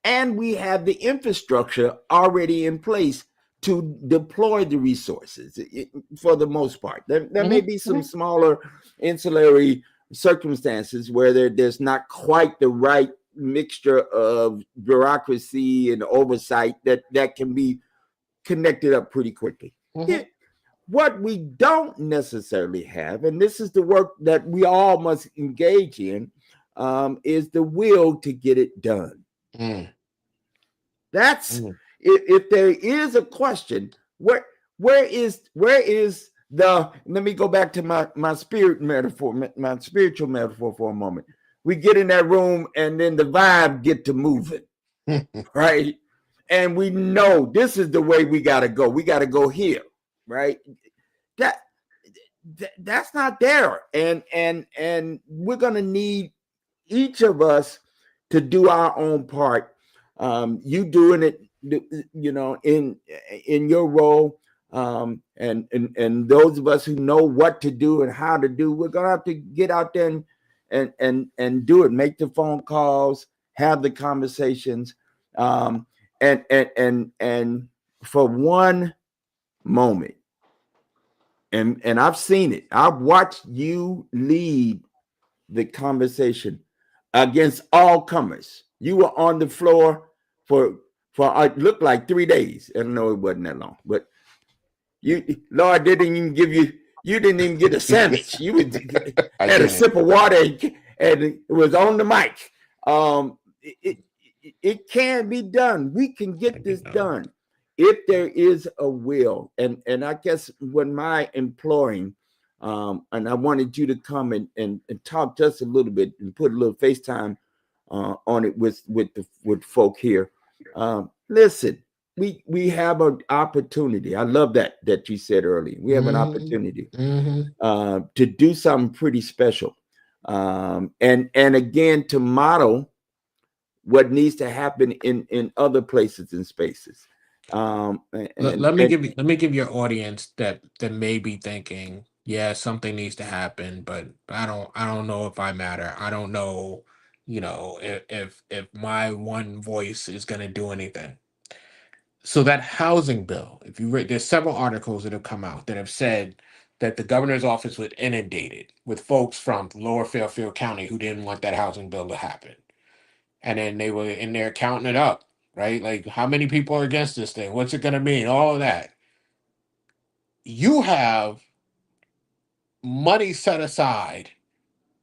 and we have the infrastructure already in place to deploy the resources for the most part. There may Hmm. be some smaller ancillary circumstances where there's not quite the right mixture of bureaucracy and oversight that can be connected up pretty quickly. Hmm. It, what we don't necessarily have, and this is the work that we all must engage in, is the will to get it done. Mm, That's mm. if there is a question, where is the? Let me go back to my spirit metaphor, my spiritual metaphor for a moment. We get in that room, and then the vibe get to moving, right? And we know this is the way we got to go. We got to go here, right? That that's not there, and we're gonna need each of us to do our own part. You doing it, in your role, and those of us who know what to do and how to do, we're gonna have to get out there and do it. Make the phone calls, have the conversations, um, and for one moment, and I've seen it. I've watched you lead the conversation against all comers. You were on the floor for it looked like 3 days. I don't know, it wasn't that long, but Lord didn't even give you. You didn't even get a sandwich. You I had a didn't. sip of water and it was on the mic. It can be done. We can I get this didn't know. done if there is a will. And I guess when my imploring, and I wanted you to come and talk just a little bit and put a little FaceTime on it with folk here. Listen, we have an opportunity. I love that you said earlier. We have an Hmm. opportunity Hmm. to do something pretty special, and again to model what needs to happen in other places and spaces. Let me give your audience that may be thinking, yeah, something needs to happen, but I don't know if I matter. I don't know, if my one voice is going to do anything. So that housing bill, if you read, there's several articles that have come out that have said that the governor's office was inundated with folks from Lower Fairfield County who didn't want that housing bill to happen, and then they were in there counting it up, right? Like how many people are against this thing? What's it going to mean? All of that. You have money set aside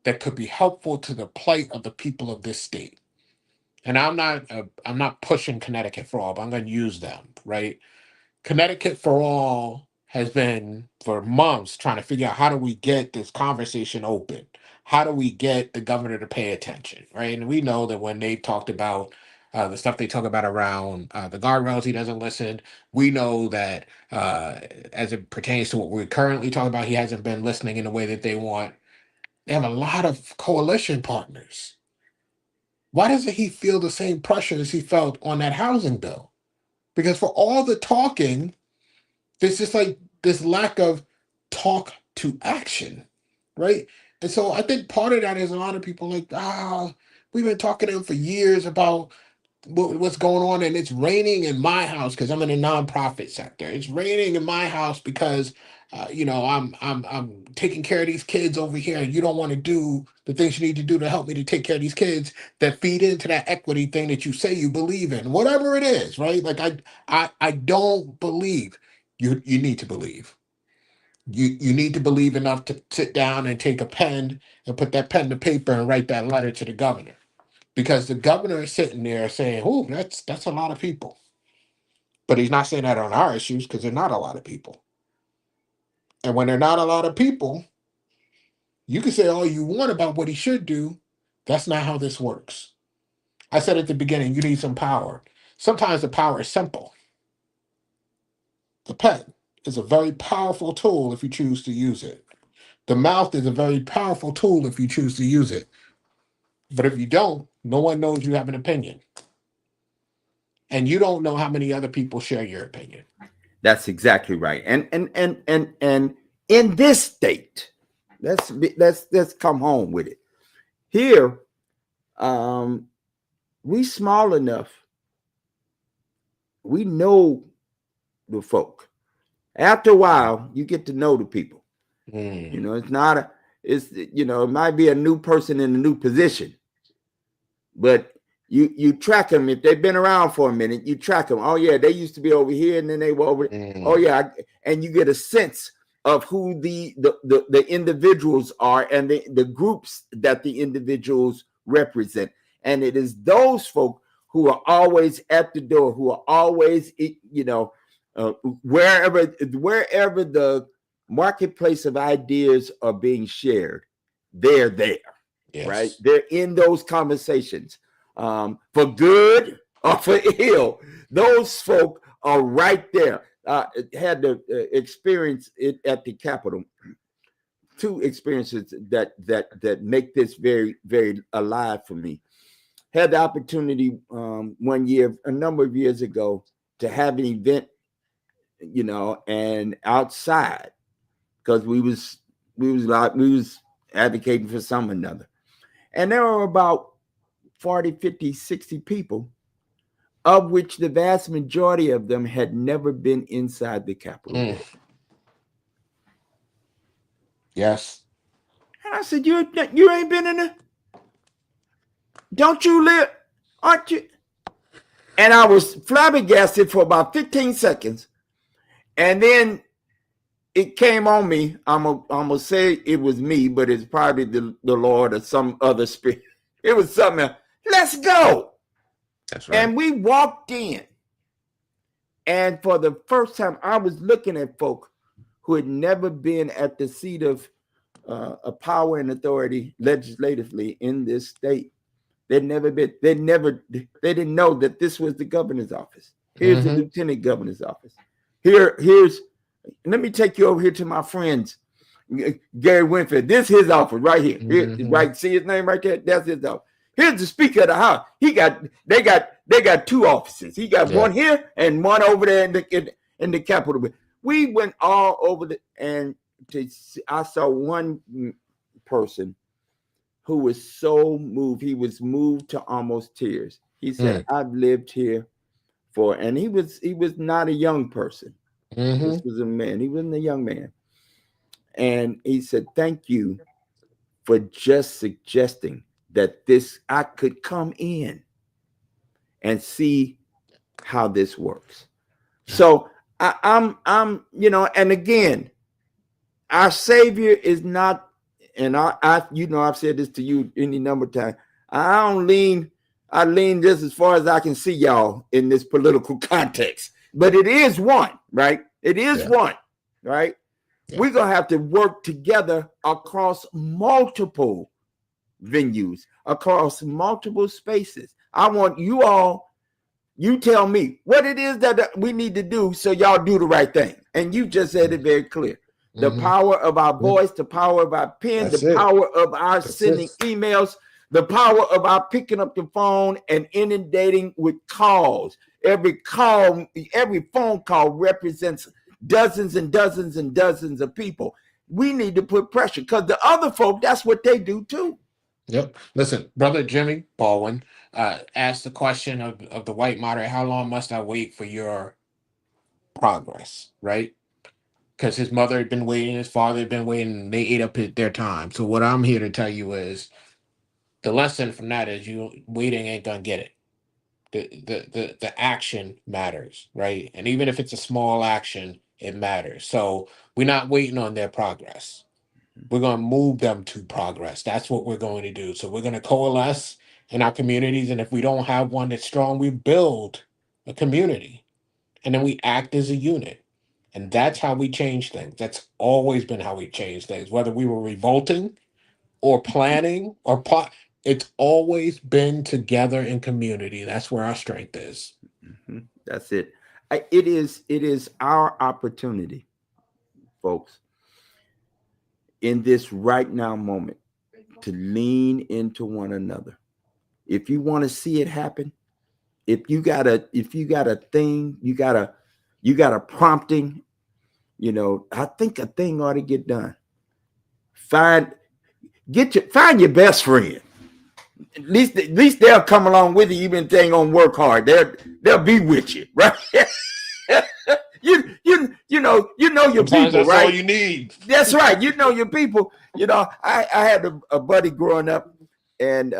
that could be helpful to the plight of the people of this state. And I'm not pushing Connecticut for all, but I'm going to use them, right? Connecticut for all has been for months trying to figure out how do we get this conversation open? How do we get the governor to pay attention, right? And we know that when they talked about the stuff they talk about around the guardrails, he doesn't listen. We know that as it pertains to what we're currently talking about, he hasn't been listening in the way that they want. They have a lot of coalition partners. Why doesn't he feel the same pressure as he felt on that housing bill? Because for all the talking, there's just like this lack of talk to action, right? And so I think part of that is a lot of people like, we've been talking to him for years about what's going on, and it's raining in my house because I'm in a nonprofit sector. It's raining in my house because I'm taking care of these kids over here, and you don't want to do the things you need to do to help me to take care of these kids that feed into that equity thing that you say you believe in, whatever it is, right? Like I don't believe you need to believe. You need to believe enough to sit down and take a pen and put that pen to paper and write that letter to the governor, because the governor is sitting there saying, "Oh, that's a lot of people," but he's not saying that on our issues because they're not a lot of people. And when they're not a lot of people, you can say all you want about what he should do. That's not how this works. I said at the beginning, you need some power. Sometimes the power is simple. The pen is a very powerful tool if you choose to use it. The mouth is a very powerful tool if you choose to use it. But if you don't, no one knows you have an opinion. And you don't know how many other people share your opinion. That's exactly right. And in this state, let's come home with it. Here, we small enough. We know the folk. After a while, you get to know the people. You know, it's not a, it's, you know, it might be a new person in a new position, but you track them. If they've been around for a minute, you track them. Oh yeah, they used to be over here, and then they were over. Oh yeah, and you get a sense of who the individuals are and the groups that the individuals represent. And it is those folk who are always at the door, who are always, you know, wherever the marketplace of ideas are being shared, they're there. Yes. Right? They're in those conversations, for good or for ill. Those folk are right there. Had to experience it at the Capitol. Two experiences that make this very, very alive for me. Had the opportunity one year, a number of years ago, to have an event, you know, and outside, because we was advocating for some another. And there were about 40, 50, 60 people, of which the vast majority of them had never been inside the Capitol. Yes. And I said, you ain't been in there? Don't you live? Aren't you? And I was flabbergasted for about 15 seconds. And then it came on me. I'm gonna say it was me, but it's probably the Lord or some other spirit. It was something else. Let's go. That's right. And we walked in. And for the first time, I was looking at folk who had never been at the seat of power and authority legislatively in this state. They'd never been, they didn't know that this was the governor's office. Here's the lieutenant governor's office. Here's, let me take you over here to my friends, Gary Winfield. This is his office right here. Right, see his name right there? That's his office. Here's the Speaker of the House. They got two offices. He got one here and one over there in the Capitol. We went all over I saw one person who was so moved. He was moved to almost tears. He said, I've lived here and he was not a young person. This was a man. He wasn't a young man. And he said, thank you for just suggesting that I could come in and see how this works. So I'm, you know, and again, our Savior is not, and I've said this to you any number of times. I lean just as far as I can see y'all in this political context, but it is one, right? It is one. right? Yeah. We're going to have to work together across multiple venues, across multiple spaces. I want you all, you tell me what it is that we need to do so y'all do the right thing. And you just said it very clear. The Mm-hmm. power of our voice, the power of our pen, That's the it. power of our That's sending it. emails, the power of our picking up the phone and inundating with calls. Every call, every phone call represents dozens and dozens and dozens of people. We need to put pressure because the other folk, that's what they do too. Yep. Listen, brother Jimmy Baldwin asked the question of the white moderator, how long must I wait for your progress? Right? Because his mother had been waiting, his father had been waiting, and they ate up their time. So what I'm here to tell you is the lesson from that is you waiting ain't gonna get it. The action matters, right? And even if it's a small action, it matters. So we're not waiting on their progress. We're going to move them to progress. That's what we're going to do. So we're going to coalesce in our communities. And if we don't have one that's strong, we build a community and then we act as a unit. And that's how we change things. That's always been how we change things, whether we were revolting or planning or plot. It's always been together in community. That's where our strength is. Mm-hmm. That's it. It is our opportunity, folks, in this right now moment to lean into one another. If you want to see it happen, if you got a thing, you got a prompting, I think a thing ought to get done. Find find your best friend. At least they'll come along with you, even if they ain't gonna work hard. They'll be with you, right? you know your Sometimes people, that's all right? you need. That's right. You know your people. I had a buddy growing up, and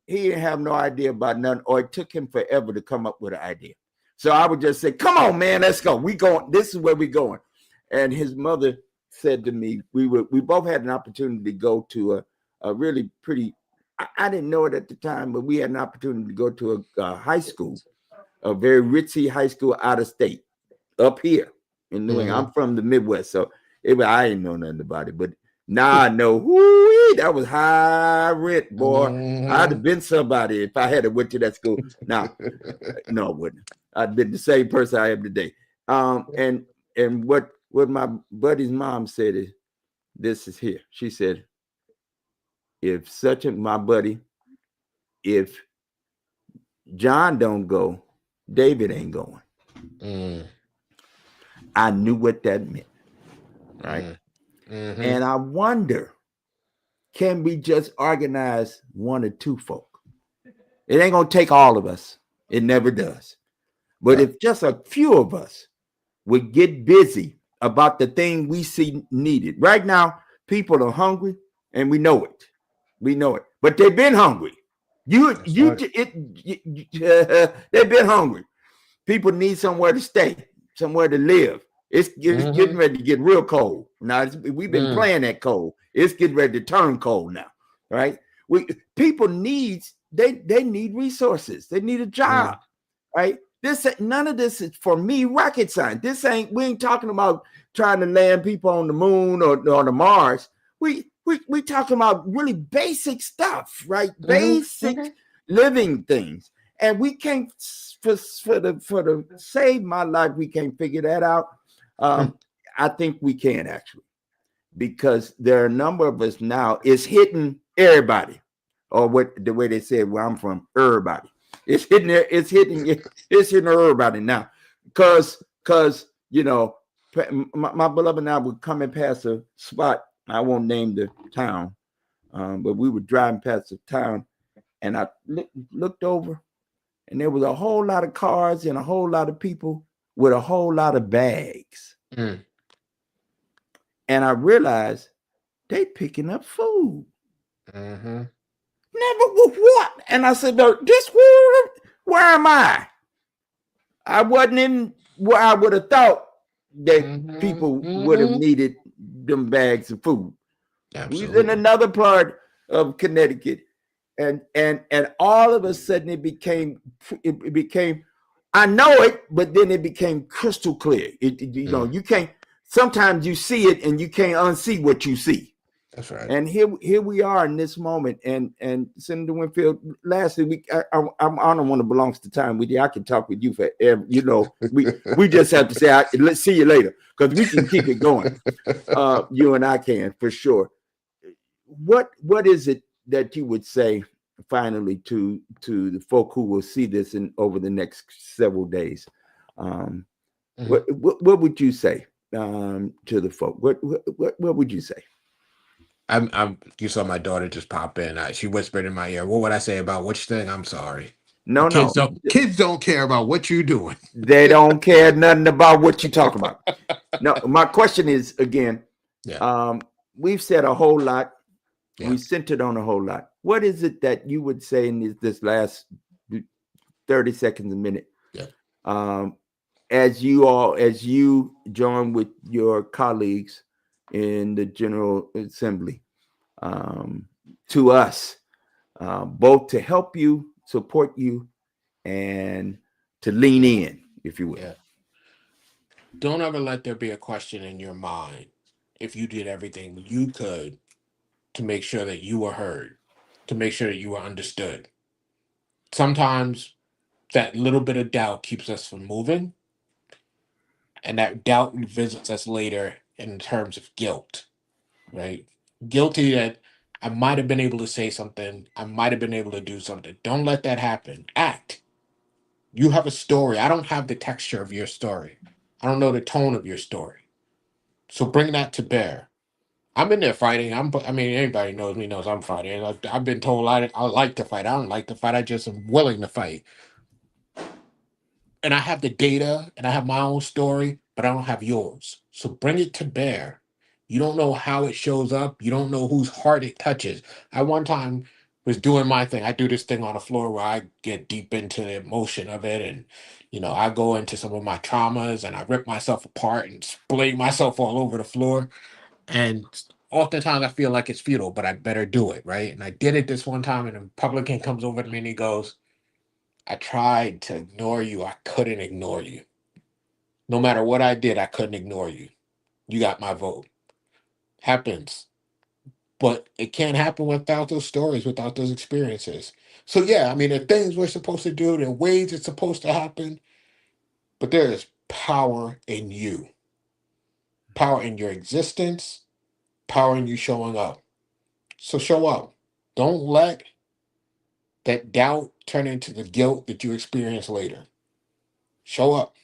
he didn't have no idea about nothing, or it took him forever to come up with an idea. So I would just say, "Come on, man, let's go. We going. This is where we going." And his mother said to me, we both had an opportunity to go to a really pretty. I didn't know it at the time, but we had an opportunity to go to a high school, a very ritzy high school out of state, up here in New England. Mm-hmm. I'm from the Midwest, so I didn't know nothing about it. But now I know, whoo, that was high rent, boy. I'd have Mm-hmm. been somebody if I had went to that school. Now, no, I wouldn't. I'd been the same person I am today. And what my buddy's mom said is, this is here. She said, if my buddy, if John don't go, David ain't going. Mm-hmm. I knew what that meant, right? Mm-hmm. And I wonder, can we just organize one or two folk? It ain't gonna take all of us. It never does. But Yeah. if just a few of us would get busy about the thing we see needed. Right now, people are hungry, and we know it. We know it. But they've been hungry. That's right. They've been hungry. People need somewhere to stay, somewhere to live. It's getting Mm-hmm. ready to get real cold. Now we've been playing that cold. It's getting ready to turn cold now, right? People they need resources. They need a Mm-hmm. job, right? None of this is for me rocket science. We ain't talking about trying to land people on the moon or the Mars. We talking about really basic stuff, right? Basic Mm-hmm. living things, and we can't for the save my life. We can't figure that out. I think we can actually, because there are a number of us now. It's hitting everybody, or what the way they said where I'm from, everybody. It's hitting there. It's hitting everybody now, because my beloved and I were coming past a spot. I won't name the town, but we were driving past the town, and I looked over, and there was a whole lot of cars and a whole lot of people with a whole lot of bags, Mm-hmm. and I realized they picking up food. Mm-hmm. Never with what? And I said, no, where am I? I wasn't in where I would have thought that people would have Mm-hmm. needed them bags of food. We was in Absolutely. another part of Connecticut, and all of a sudden it became I know it, but then it became crystal clear. Mm. You can't. sometimes you see it and you can't unsee what you see. That's right. And here we are in this moment. And Senator Winfield, lastly, I'm honored one that belongs to time with you. I can talk with you forever. You know, we just have to say, let's see you later, because we can keep it going. You and I can, for sure. What is it that you would say finally to the folk who will see this in over the next several days? Um, Mhm. what would you say to the folk? What would you say? You saw my daughter just pop in. She whispered in my ear, "What would I say about which thing?" I'm sorry. The No, no, kids don't care about what you're doing. they don't care nothing about what you talk about. No, my question is again. Yeah, Um, we've said a whole lot. yeah, We centered on a whole lot. What is it that you would say in this last 30 seconds a minute? yeah. Um, as you join with your colleagues in the General Assembly, um, to us, both to help you, support you, and to lean in, if you will. Yeah. Don't ever let there be a question in your mind if you did everything you could to make sure that you were heard, to make sure that you were understood. Sometimes that little bit of doubt keeps us from moving, and that doubt revisits us later in terms of guilt, right? Guilty that I might have been able to say something, I might have been able to do something. Don't let that happen. Act. You have a story. I don't have the texture of your story. I don't know the tone of your story. So bring that to bear. I'm in there fighting. I mean, anybody knows me knows I'm fighting. I've been told I like to fight. I don't like to fight. I just am willing to fight. And I have the data and I have my own story, but I don't have yours. So bring it to bear. You don't know how it shows up. You don't know whose heart it touches. I one time was doing my thing. I do this thing on the floor where I get deep into the emotion of it. And, I go into some of my traumas and I rip myself apart and splay myself all over the floor. And oftentimes I feel like it's futile, but I better do it, right? And I did it this one time, and a Republican comes over to me and he goes, I tried to ignore you. I couldn't ignore you. No matter what I did, I couldn't ignore you. You got my vote. Happens. But it can't happen without those stories, without those experiences. So, yeah, I mean, there are things we're supposed to do, there are ways it's supposed to happen, but there is power in you, power in your existence, power in you showing up. So, show up. Don't let that doubt turn into the guilt that you experience later. Show up.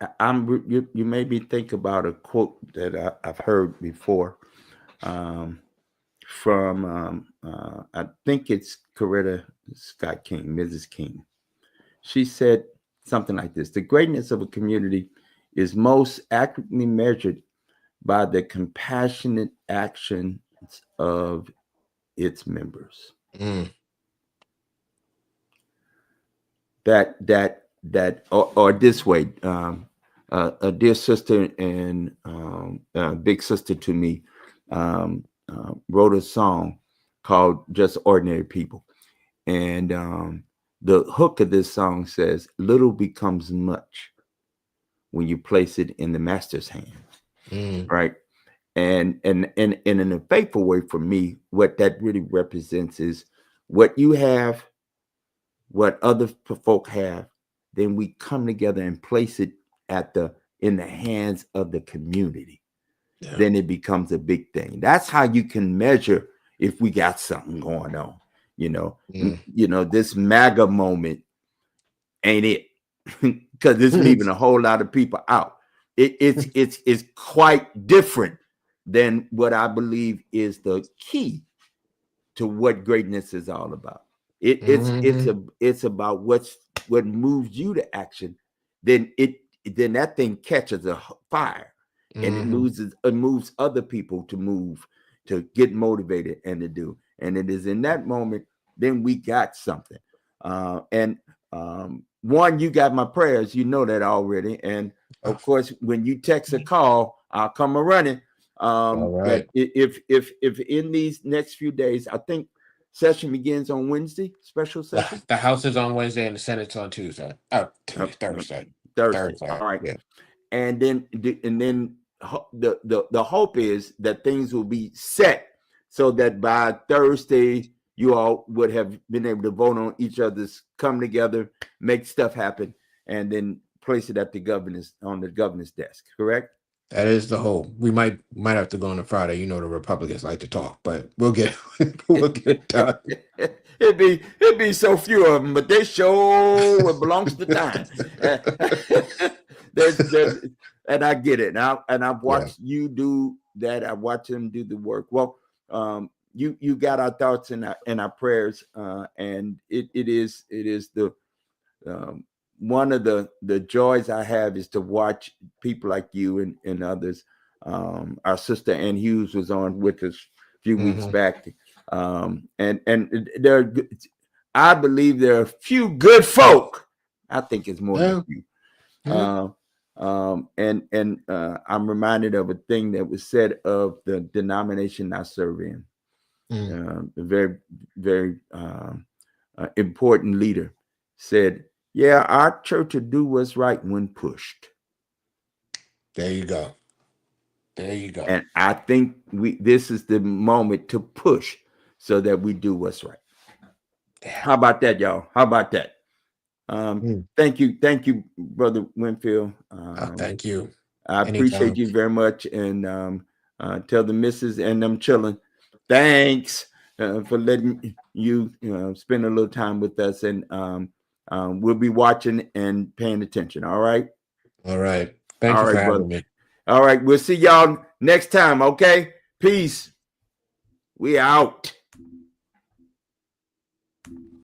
You made me think about a quote that I've heard before, um, from I think it's Coretta Scott King, Mrs. King. She said something like this: "The greatness of a community is most accurately measured by the compassionate actions of its members." Mm, Or this way, a dear sister and big sister to me, wrote a song called "Just Ordinary People," and the hook of this song says, "Little becomes much when you place it in the master's hand." mm, Right. And in a faithful way, for me, what that really represents is what you have, what other folk have, then we come together and place it at the in the hands of the community. yeah. Then it becomes a big thing. That's how you can measure if we got something going on. Mm. This MAGA moment ain't it, because it's leaving a whole lot of people out. It's quite different than what I believe is the key to what greatness is all about. Mhm. It's about what moves you to action. Then that thing catches a fire, and Mhm. it moves other people to move, to get motivated and to do. And it is in that moment then we got something. And one, you got my prayers. You know that already. And Oh, of course, when you text a call, I'll come a running. all That right. if in these next few days, I think session begins on Wednesday, special session. The House is on Wednesday and the Senate's on Tuesday. Oh, Uh, Tuesday, uh, Thursday. Thursday. All Thursday. right. Yeah. and then the hope is that things will be set so that by Thursday you all would have been able to vote on each other's, come together, make stuff happen, and then place it at the governor's desk. Correct? That is the hope. We might have to go on a Friday. You know, the Republicans like to talk, but we'll get we'll get it done. it'd be so few of them, but they show it belongs to time. there's and I get it. And I've watched you do that. I watch them do the work. Well, you got our thoughts and our prayers, and it is the one of the joys I have is to watch people like you and others. Our sister Ann Hughes was on with us a few weeks back, and there, I believe there are a few good folk. I think it's more than a few. I'm reminded of a thing that was said of the denomination I serve in. A very, very important leader said, "Yeah, our church will do what's right when pushed." There you go. There you go. And I think this is the moment to push so that we do what's right. Yeah. How about that, y'all? How about that? Thank you, Brother Winfield. Thank you. I appreciate you very much, and tell the missus and them children, thanks for letting you spend a little time with us, and we'll be watching and paying attention. All right. All right. Thank you for having me. All right. We'll see y'all next time. Okay. Peace. We out.